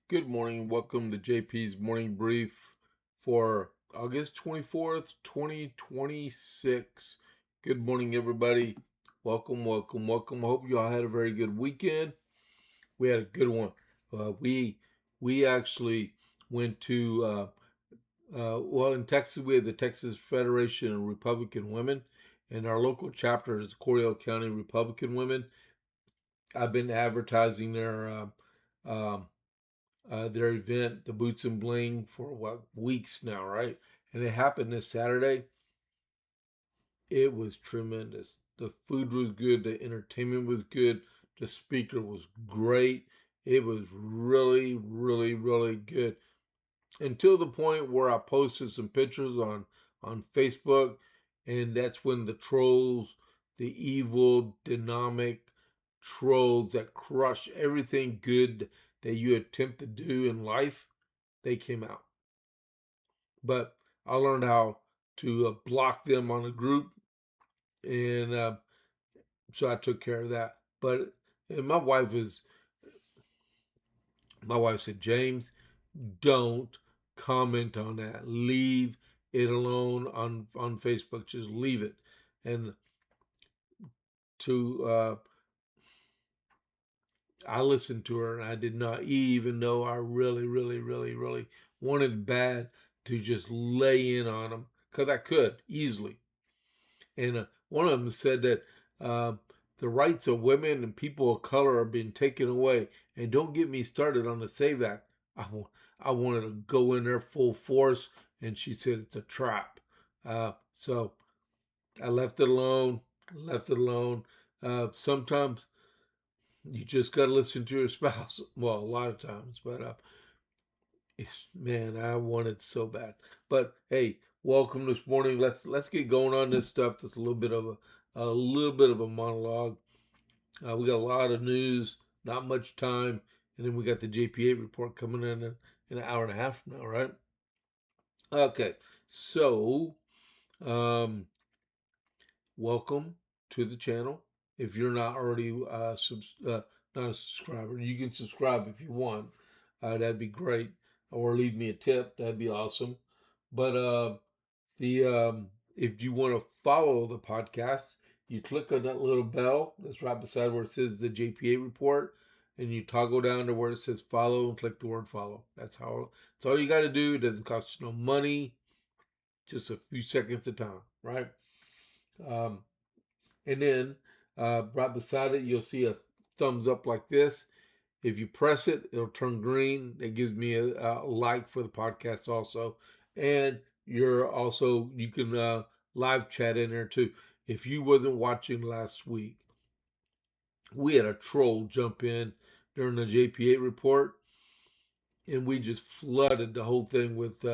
Good morning. Welcome to JP's morning brief for August 24th, 2026. Good morning, everybody. Welcome, welcome, welcome. I hope you all had a very good weekend. We had a good one. We actually went to in Texas we have the Texas Federation of Republican Women, and our local chapter is Cordell County Republican Women. I've been advertising their event, the Boots and Bling, for weeks now, right? And it happened this Saturday. It was tremendous. The food was good, the entertainment was good, the speaker was great. It was really, really, really good. Until the point where I posted some pictures on Facebook, and that's when the trolls, the evil, dynamic trolls that crush everything good that you attempt to do in life, they came out. But I learned how to block them on a group, and so I took care of that. But and my wife said, James, don't comment on that. Leave it alone on Facebook. Just leave it. And to I listened to her, and I did not even know I really, really, really, really wanted bad to just lay in on them because I could easily. And one of them said that the rights of women and people of color are being taken away. And don't get me started on the SAVE Act. I wanted to go in there full force, and she said it's a trap. So I left it alone. Left it alone. Sometimes you just got to listen to your spouse. Well, a lot of times, but man, I wanted so bad. But hey, welcome this morning. Let's get going on this stuff. That's a little bit of a monologue. We got a lot of news, not much time, and then we got the JPA report coming in an hour and a half from now, right? Okay, so um, welcome to the channel. If you're not already not a subscriber, you can subscribe if you want. That'd be great. Or leave me a tip. That'd be awesome. But the if you want to follow the podcast, you click on that little bell that's right beside where it says the JPA report, and you toggle down to where it says follow and click the word follow. That's all you got to do. It doesn't cost you no money, just a few seconds of time, right? Um, and then right beside it, you'll see a thumbs up like this. If you press it, it'll turn green. It gives me a like for the podcast also. And you can live chat in there too. If you wasn't watching last week, we had a troll jump in during the JPA report, and we just flooded the whole thing with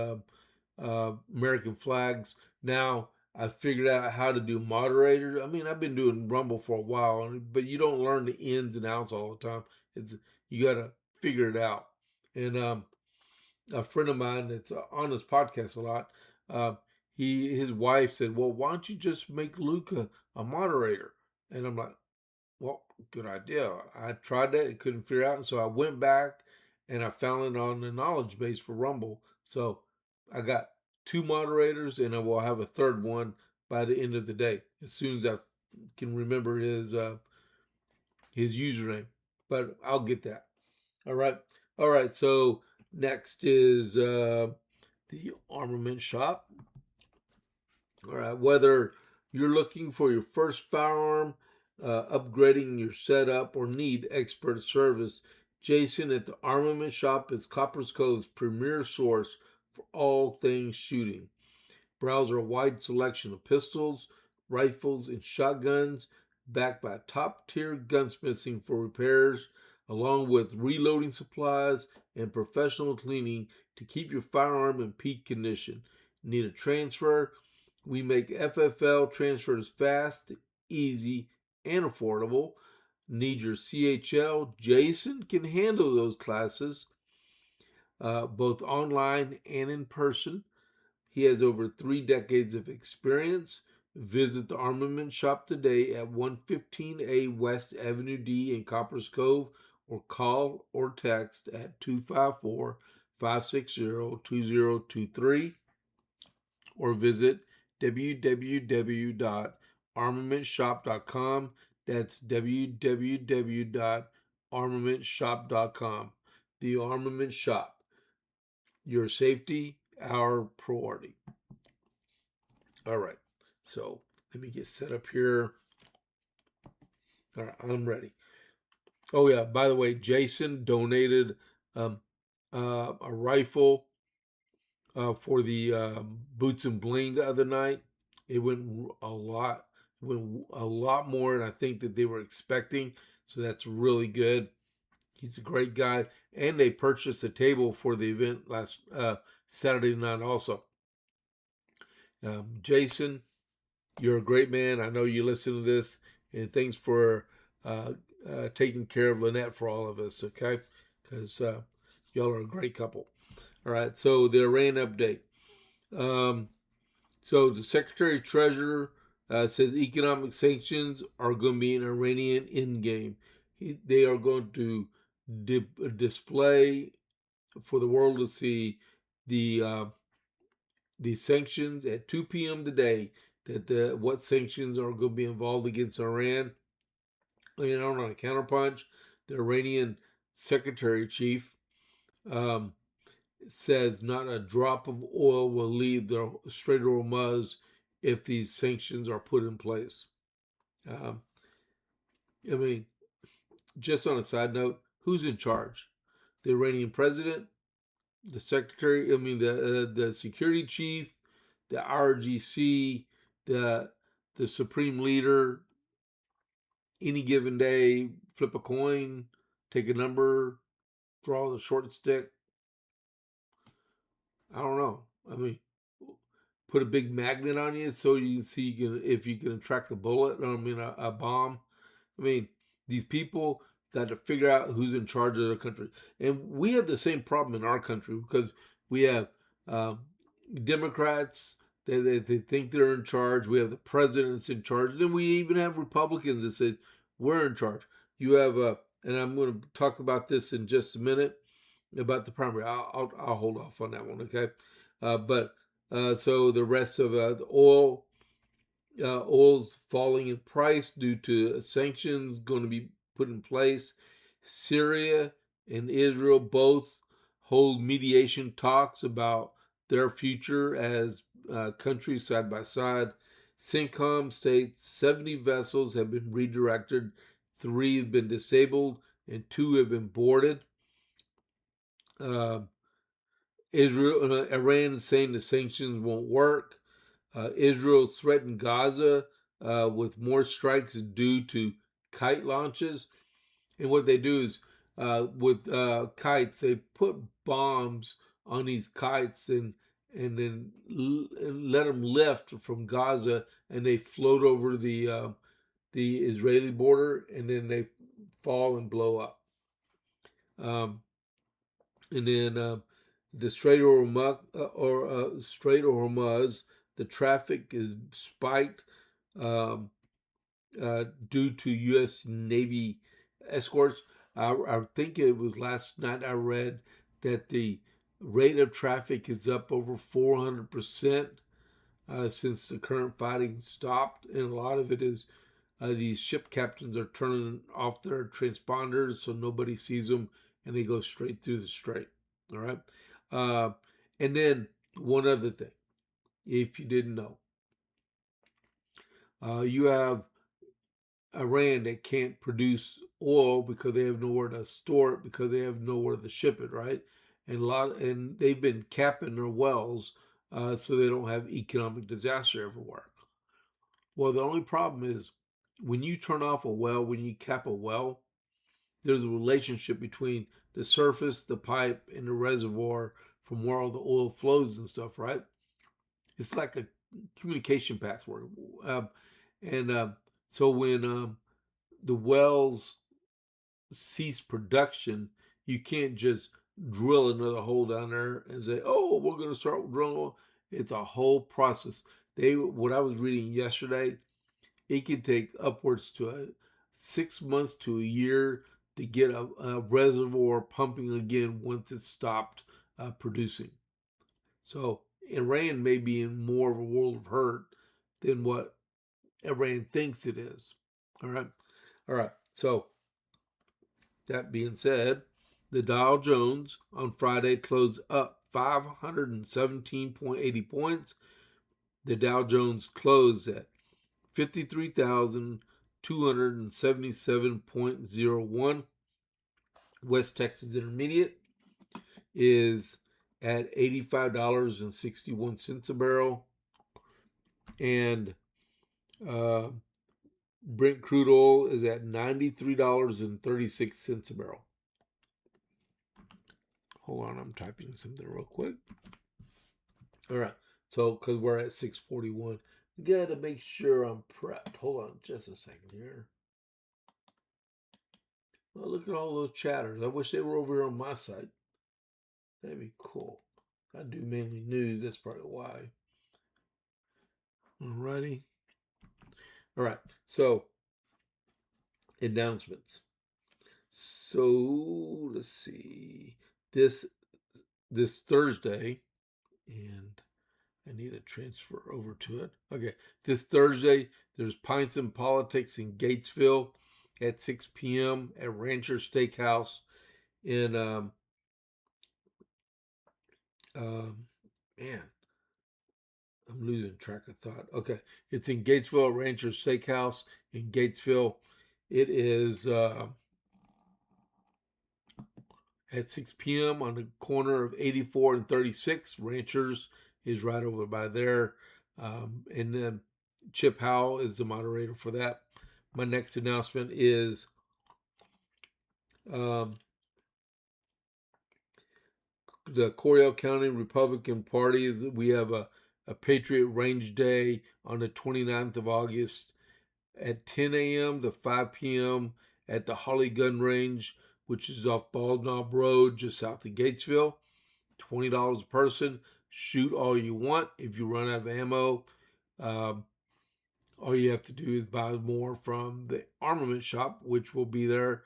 American flags. Now I figured out how to do moderators. I mean, I've been doing Rumble for a while, but you don't learn the ins and outs all the time. You got to figure it out. And a friend of mine that's on this podcast a lot, uh, his wife said, "Well, why don't you just make Luke a moderator?" And I'm like, "Well, good idea." I tried that, and couldn't figure out, and so I went back and I found it on the knowledge base for Rumble. So I got two moderators, and I will have a third one by the end of the day, as soon as I can remember his username. But I'll get that. All right, all right. So next is the armament shop. All right, whether you're looking for your first firearm, upgrading your setup, or need expert service, Jason at the Armament Shop is Copper's Cove's premier source for all things shooting. Browse our wide selection of pistols, rifles, and shotguns, backed by top tier gunsmithing for repairs, along with reloading supplies and professional cleaning to keep your firearm in peak condition. Need a transfer? We make FFL transfers fast, easy, and affordable. Need your CHL? Jason can handle those classes, both online and in person. He has over 3 decades of experience. Visit the Armament Shop today at 115A West Avenue D in Coppers Cove, or call or text at 254-560-2023 or visit www.armamentshop.com. That's www.armamentshop.com. The Armament Shop. Your safety, our priority. All right. So let me get set up here. All right, I'm ready. Oh yeah, by the way, Jason donated a rifle for the Boots and Bling the other night. It went a lot, more than I think that they were expecting. So that's really good. He's a great guy, and they purchased a table for the event last Saturday night also. Jason, you're a great man. I know you listen to this, and thanks for taking care of Lynette for all of us, okay? Because y'all are a great couple. All right, so the Iran update. So the Secretary of Treasurer says economic sanctions are going to be an Iranian endgame. They are going to display for the world to see the sanctions at 2 p.m. today. That what sanctions are going to be involved against Iran. And on a counterpunch, the Iranian Secretary Chief says not a drop of oil will leave the Strait of Hormuz if these sanctions are put in place. I mean, just on a side note, who's in charge? The Iranian president, the secretary, the security chief, the RGC, the supreme leader. Any given day, flip a coin, take a number, draw the short stick. I don't know. I mean, put a big magnet on you so you can see if you can attract a bullet. A bomb. I mean, these people got to figure out who's in charge of their country, and we have the same problem in our country because we have Democrats that they think they're in charge. We have the president's in charge. Then we even have Republicans that say we're in charge. You have and I'm going to talk about this in just a minute about the primary. I'll hold off on that one, okay? So the rest of the oil's falling in price due to sanctions going to be put in place. Syria and Israel both hold mediation talks about their future as countries side by side. CENTCOM states 70 vessels have been redirected, 3 have been disabled, and 2 have been boarded. Iran is saying the sanctions won't work. Israel threatened Gaza with more strikes due to kite launches. And what they do is with kites, they put bombs on these kites and then let them lift from Gaza, and they float over the Israeli border, and then they fall and blow up. And then the Strait of Hormuz, the traffic is spiked due to U.S. Navy escorts. I think it was last night I read that the rate of traffic is up over 400% since the current fighting stopped, and a lot of it is these ship captains are turning off their transponders so nobody sees them, and they go straight through the strait. All right. And then one other thing, if you didn't know, you have Iran that can't produce oil because they have nowhere to store it, because they have nowhere to ship it, right? And they've been capping their wells so they don't have economic disaster everywhere. Well, the only problem is when you turn off a well, when you cap a well, there's a relationship between the surface, the pipe, and the reservoir from where all the oil flows and stuff, right? It's like a communication pathway. So when the wells cease production, you can't just drill another hole down there and say, "Oh, we're going to start drilling." It's a whole process. What I was reading yesterday, it can take upwards to 6 months to a year to get a reservoir pumping again once it stopped producing. So Iran may be in more of a world of hurt than what Iran thinks it is. All right. So that being said, the Dow Jones on Friday closed up 517.80 points. The Dow Jones closed at 53,277.01. West Texas Intermediate is at $85.61 a barrel. And Brent crude oil is at $93.36 a barrel. Hold on, I'm typing something real quick. All right, so because we're at 6:41, gotta make sure I'm prepped. Hold on just a second here. Well, look at all those chatters. I wish they were over here on my side. That'd be cool. I do mainly news. That's probably why. Alrighty. All right. So announcements. So let's see. This Thursday, and I need to transfer over to it. Okay. This Thursday, there's Pints and Politics in Gatesville at 6 p.m. at Rancher Steakhouse in man, I'm losing track of thought. Okay, it's in Gatesville, Rancher Steakhouse in Gatesville. It is at 6 p.m. on the corner of 84 and 36. Ranchers is right over by there. And then Chip Howell is the moderator for that. My next announcement is the Coryell County Republican Party. We have a Patriot Range Day on the 29th of August at 10 a.m. to 5 p.m. at the Holly Gun Range, which is off Bald Knob Road, just south of Gatesville. $20 a person. Shoot all you want. If you run out of ammo, all you have to do is buy more from the armament shop, which will be there,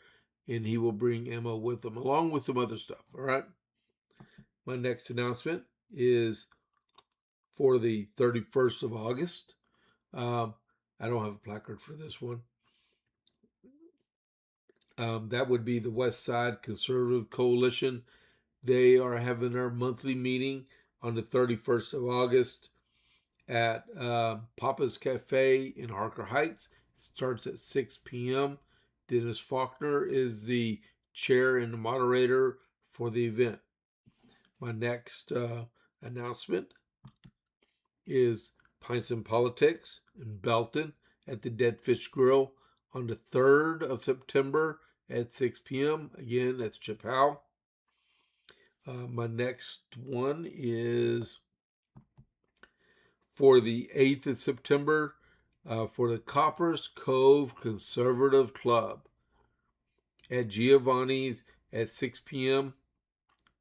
and he will bring ammo with him, along with some other stuff. All right. My next announcement is for the 31st of August. I don't have a placard for this one. That would be the West Side Conservative Coalition. They are having their monthly meeting on the 31st of August at Papa's Cafe in Harker Heights. It starts at 6 p.m. Dennis Faulkner is the chair and the moderator for the event. My next announcement is Pints and Politics in Belton at the Dead Fish Grill on the 3rd of September at 6 p.m. Again, that's Chip Howell. My next one is for the 8th of September for the Coppers Cove Conservative Club at Giovanni's at 6 p.m.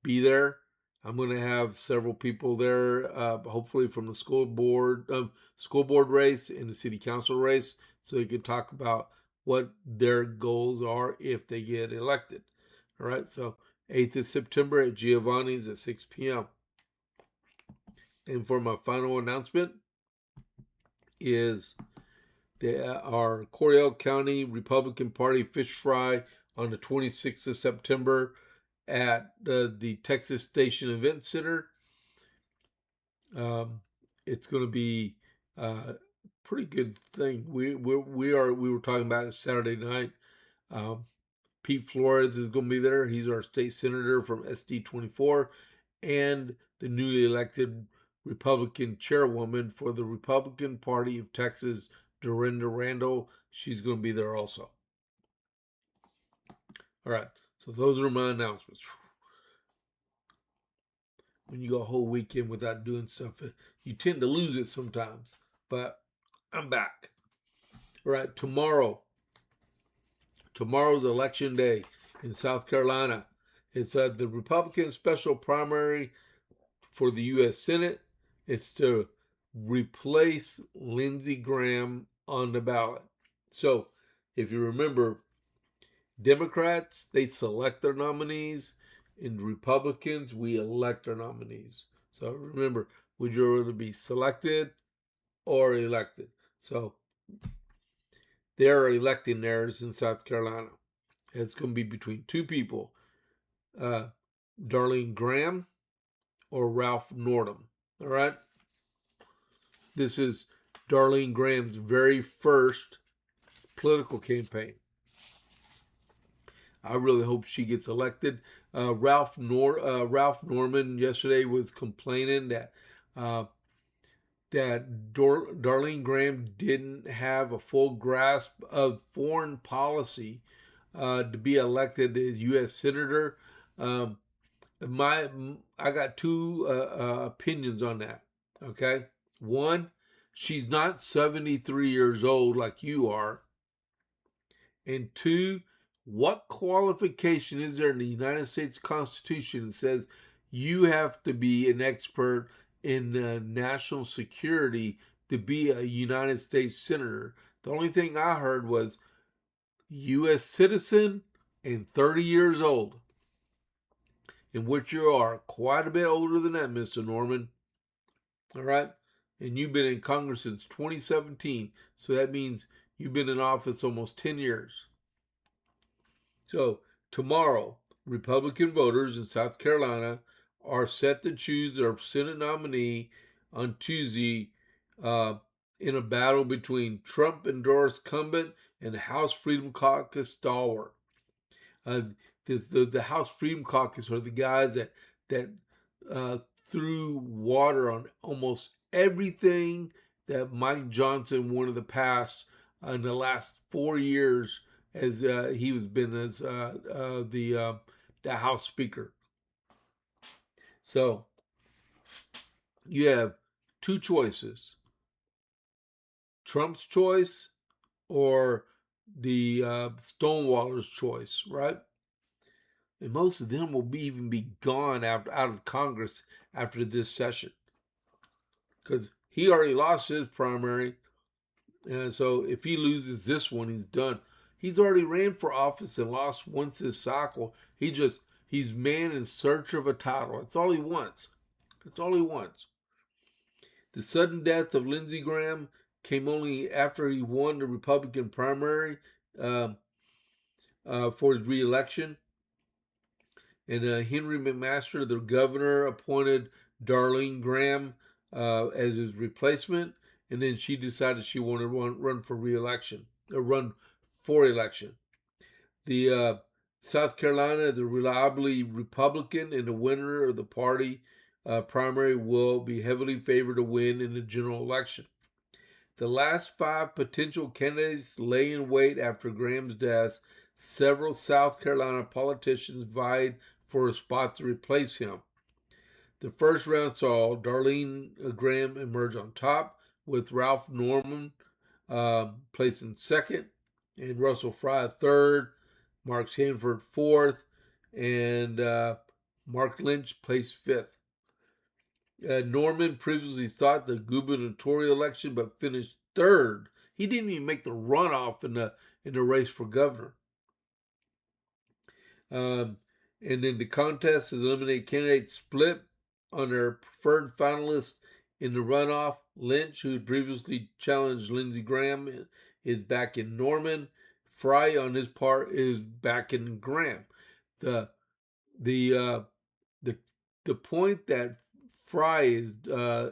Be there. I'm going to have several people there, hopefully from the school board race and the city council race, so you can talk about what their goals are if they get elected. All right, so 8th of September at Giovanni's at 6 p.m. And for my final announcement is our Coryell County Republican Party fish fry on the 26th of September at the Texas Station Event Center. It's going to be a pretty good thing. We were talking about it Saturday night. Pete Flores is going to be there. He's our state senator from SD 24, and the newly elected Republican chairwoman for the Republican Party of Texas, Dorinda Randall. She's going to be there also. All right. So those are my announcements. When you go a whole weekend without doing stuff, you tend to lose it sometimes. But I'm back. All right. Tomorrow's election day in South Carolina. It's the Republican special primary for the U.S. Senate. It's to replace Lindsey Graham on the ballot. So, if you remember, Democrats, they select their nominees. And Republicans, we elect our nominees. So remember, would you rather be selected or elected? So they're electing theirs in South Carolina. It's going to be between two people, Darlene Graham or Ralph Northam. All right. This is Darlene Graham's very first political campaign. I really hope she gets elected. Ralph Norman yesterday was complaining that Darlene Graham didn't have a full grasp of foreign policy to be elected as U.S. Senator. I got two opinions on that. Okay, one, she's not 73 years old like you are, and two, what qualification is there in the United States Constitution that says you have to be an expert in national security to be a United States Senator? The only thing I heard was U.S. citizen and 30 years old, in which you are quite a bit older than that, Mr. Norman. All right? And you've been in Congress since 2017, so that means you've been in office almost 10 years. So tomorrow, Republican voters in South Carolina are set to choose their Senate nominee on Tuesday in a battle between Trump-endorsed incumbent and House Freedom Caucus stalwart. The House Freedom Caucus are the guys that threw water on almost everything that Mike Johnson wanted to pass in the last 4 years as he was been as the House Speaker. So you have two choices: Trump's choice or the Stonewaller's choice, right? And most of them will even be gone out of Congress after this session, because he already lost his primary, and so if he loses this one, he's done. He's already ran for office and lost once this cycle. He's man in search of a title. That's all he wants. That's all he wants. The sudden death of Lindsey Graham came only after he won the Republican primary for his reelection. And Henry McMaster, the governor, appointed Darlene Graham as his replacement. And then she decided she wanted to run for reelection, or run for election. The South Carolina, the reliably Republican, and the winner of the party primary will be heavily favored to win in the general election. The last 5 potential candidates lay in wait after Graham's death. Several South Carolina politicians vied for a spot to replace him. The first round saw Darlene Graham emerge on top, with Ralph Norman placing second, and Russell Fry third, Mark Sanford fourth, and Mark Lynch placed fifth. Norman previously thought the gubernatorial election, but finished third. He didn't even make the runoff in the race for governor. And then the contest has eliminated candidates split on their preferred finalists in the runoff. Lynch, who previously challenged Lindsey Graham, is back in Norman. Fry, on his part, is back in Graham. The point that Fry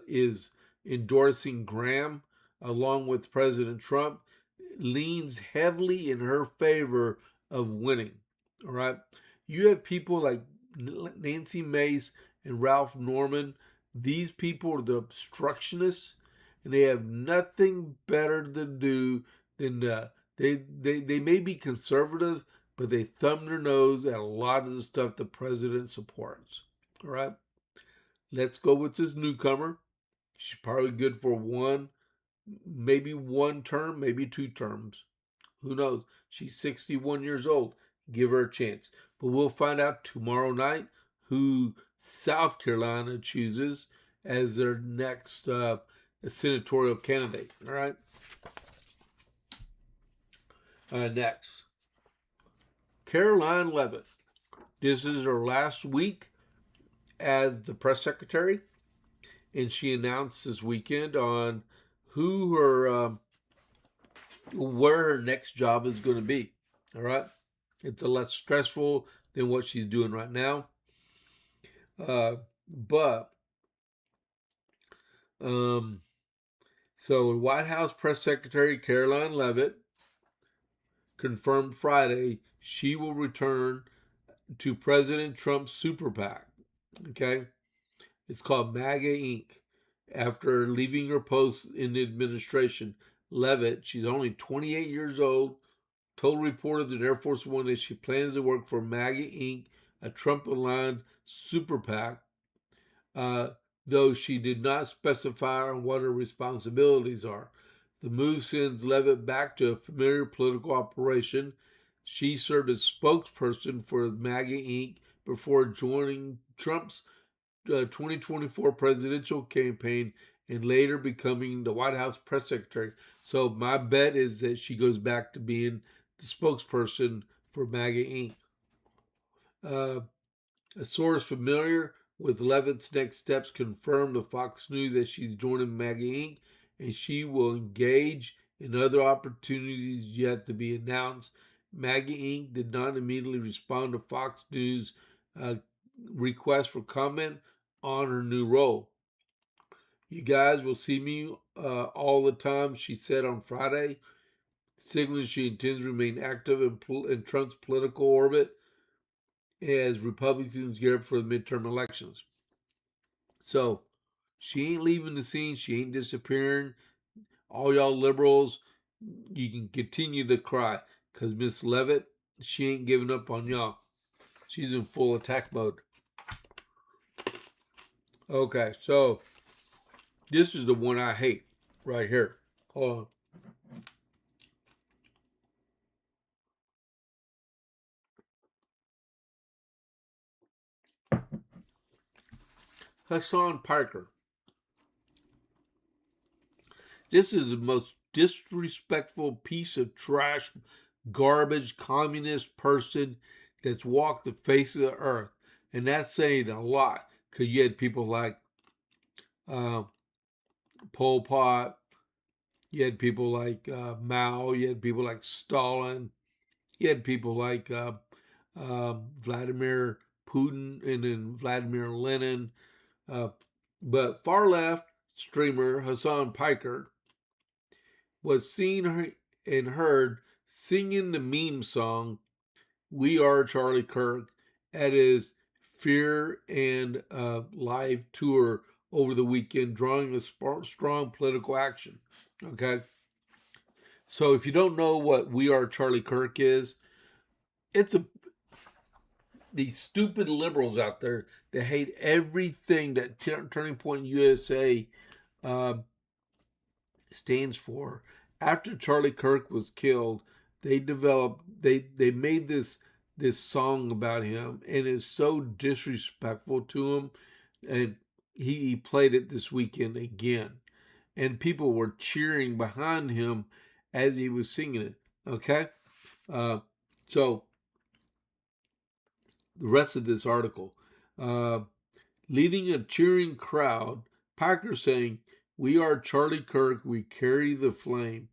is endorsing Graham along with President Trump leans heavily in her favor of winning. All right, you have people like Nancy Mace and Ralph Norman. These people are the obstructionists, and they have nothing better to do than they may be conservative, but they thumb their nose at a lot of the stuff the president supports. All right, let's go with this newcomer. She's probably good for maybe one term, maybe 2 terms. Who knows? She's 61 years old. Give her a chance. But we'll find out tomorrow night who South Carolina chooses as their next senatorial candidate. All right. Next, Caroline Leavitt. This is her last week as the press secretary, and she announced this weekend on who her where her next job is going to be. All right, it's a less stressful than what she's doing right now, but so White House press secretary Caroline Leavitt confirmed Friday she will return to President Trump's super PAC. Okay, it's called MAGA Inc. After leaving her post in the administration, Leavitt, she's only 28 years old, told reporters at Air Force One that she plans to work for MAGA Inc., a Trump-aligned super PAC, though she did not specify on what her responsibilities are. The move sends Leavitt back to a familiar political operation. She served as spokesperson for MAGA Inc. before joining Trump's 2024 presidential campaign and later becoming the White House press secretary. So my bet is that she goes back to being the spokesperson for MAGA Inc. A source familiar with Leavitt's next steps confirmed to Fox News that she's joining MAGA Inc. and she will engage in other opportunities yet to be announced. MAGA Inc. did not immediately respond to Fox News' request for comment on her new role. You guys will see me all the time, she said on Friday, signaling she intends to remain active in Trump's political orbit as Republicans gear up for the midterm elections. So she ain't leaving the scene. She ain't disappearing. All y'all liberals, you can continue to cry because Miss Leavitt, she ain't giving up on y'all. She's in full attack mode. Okay, so this is the one I hate right here. Hold on. Hassan Piker. This is the most disrespectful piece of trash, garbage, communist person that's walked the face of the earth. And that's saying a lot because you had people like Pol Pot, you had people like Mao, you had people like Stalin, you had people like Vladimir Putin and then Vladimir Lenin. But far left streamer Hassan Piker was seen and heard singing the meme song "We Are Charlie Kirk" at his Fear and live tour over the weekend, drawing a strong political action. Okay, so if you don't know what "We Are Charlie Kirk" is, it's these stupid liberals out there that hate everything that Turning Point USA stands for. After Charlie Kirk was killed, they made this song about him, and it's so disrespectful to him. And he played it this weekend again, and people were cheering behind him as he was singing it. Okay, so the rest of this article, leading a cheering crowd, Piker saying, "We are Charlie Kirk. We carry the flame.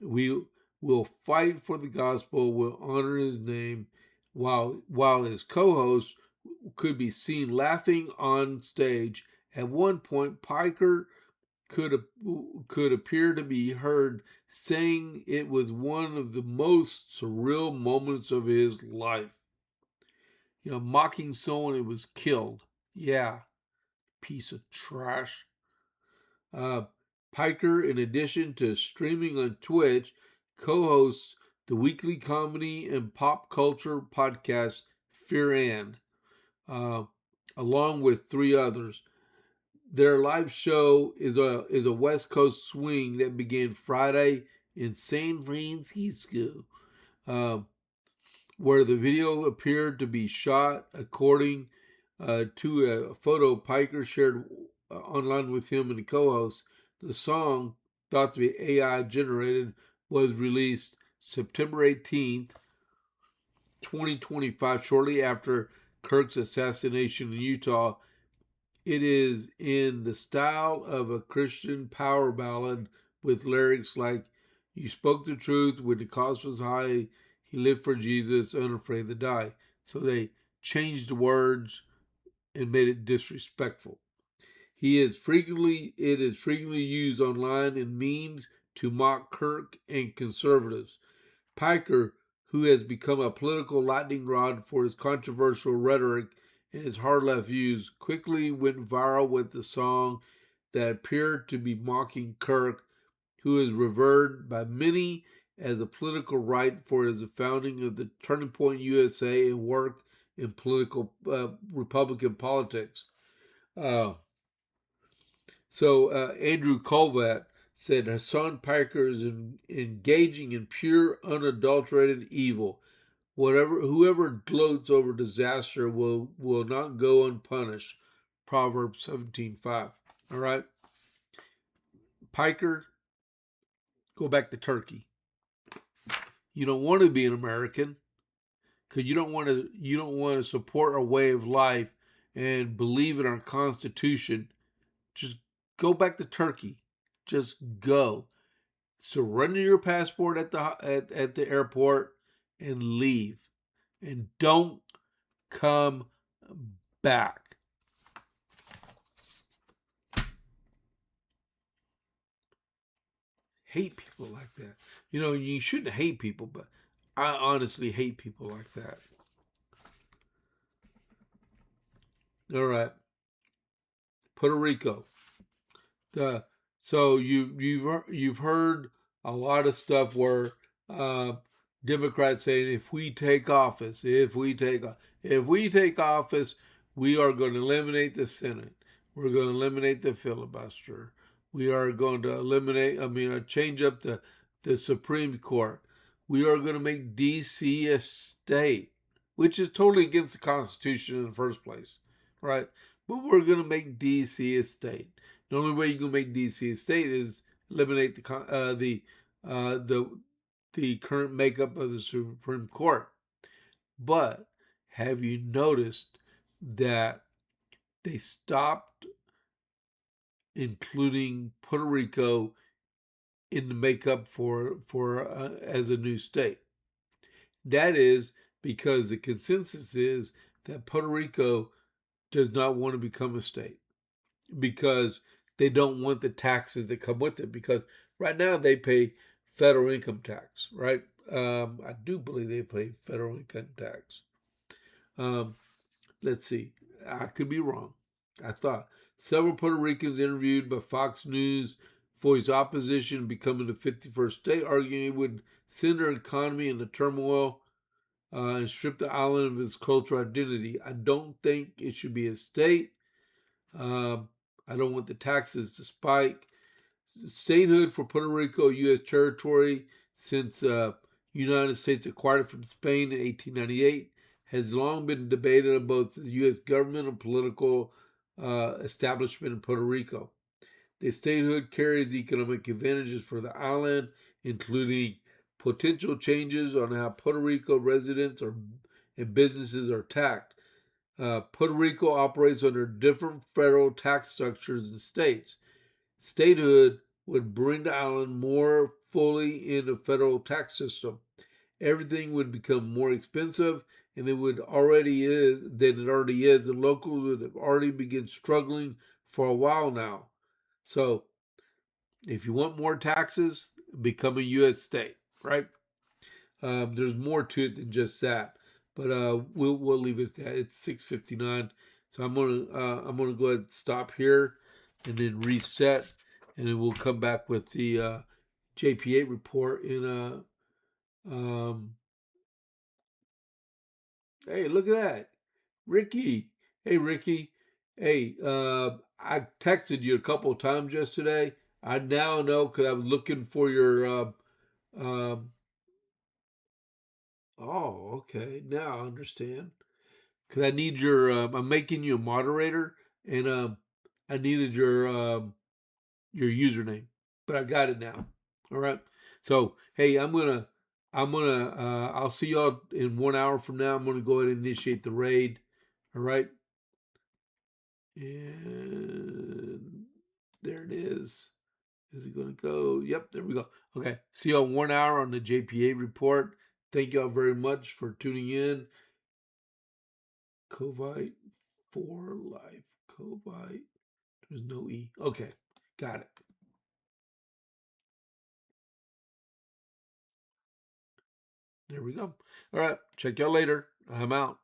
We will fight for the gospel. We'll honor his name." While his co-host could be seen laughing on stage. At one point, Piker could appear to be heard saying it was one of the most surreal moments of his life. You know, mocking someone who was killed. Yeah, piece of trash. Piker, in addition to streaming on Twitch, co-hosts the weekly comedy and pop culture podcast Fear and, along with three others. Their live show is a West Coast swing that began Friday in San Francisco, where the video appeared to be shot according to a photo Piker shared online with him and the co-host. The song, thought to be AI generated, was released September 18th 2025, shortly after Kirk's assassination in Utah. It is in the style of a Christian power ballad with lyrics like, "You spoke the truth when the cost was high. He lived for Jesus, unafraid to die." So they changed the words and made it disrespectful. It is frequently used online in memes to mock Kirk and conservatives. Piker, who has become a political lightning rod for his controversial rhetoric and his hard left views, quickly went viral with the song that appeared to be mocking Kirk, who is revered by many as a political right for his founding of the Turning Point USA and work in political Republican politics. Uh, Andrew Colvat said Hassan Piker is engaging in pure, unadulterated evil. Whoever gloats over disaster will not go unpunished. Proverbs 17:5. All right, Piker, go back to Turkey. You don't want to be an American because you don't want to support our way of life and believe in our Constitution. Just go back to Turkey. Just go. Surrender your passport at the airport and leave. And don't come back. Hate people like that. You know, you shouldn't hate people, but I honestly hate people like that. All right. Puerto Rico. So you've heard a lot of stuff where Democrats saying if we take office, if we take office, we are going to eliminate the Senate. We're going to eliminate the filibuster. We are going to change up the Supreme Court. We are going to make D.C. a state, which is totally against the Constitution in the first place, right? But we're going to make D.C. a state. The only way you can make D.C. a state is eliminate the current makeup of the Supreme Court. But have you noticed that they stopped including Puerto Rico in the makeup for as a new state? That is because the consensus is that Puerto Rico does not want to become a state because they don't want the taxes that come with it. Because right now they pay federal income tax, right? I do believe they pay federal income tax. Let's see. I could be wrong. I thought several Puerto Ricans interviewed by Fox News voiced opposition becoming the 51st state, arguing it would send their economy into turmoil and strip the island of its cultural identity. I don't think it should be a state. I don't want the taxes to spike. Statehood for Puerto Rico, U.S. territory since United States acquired it from Spain in 1898, has long been debated on both the U.S. government and political establishment in Puerto Rico. The statehood carries economic advantages for the island, including potential changes on how Puerto Rico residents and businesses are taxed. Puerto Rico operates under different federal tax structures than states. Statehood would bring the island more fully in the federal tax system. Everything would become more expensive and it already is, and locals would have already begun struggling for a while now. So if you want more taxes, become a U.S. state, right? There's more to it than just that. But we'll leave it at that. It's 6:59, so I'm gonna go ahead and stop here, and then reset, and then we'll come back with the JP8 report in Hey, look at that, Ricky. Hey, Ricky. Hey, I texted you a couple of times yesterday. I now know because I was looking for your. Um, oh, okay. Now I understand. Because I need your. I'm making you a moderator, and I needed your username, but I got it now. All right. So hey, I'll see y'all in 1 hour from now. I'm gonna go ahead and initiate the raid. All right. And there it is. Is it going to go? Yep, there we go. Okay. See y'all in 1 hour on the JPA report. Thank y'all very much for tuning in. Covite for life. Covite. There's no E. Okay. Got it. There we go. All right. Check y'all later. I'm out.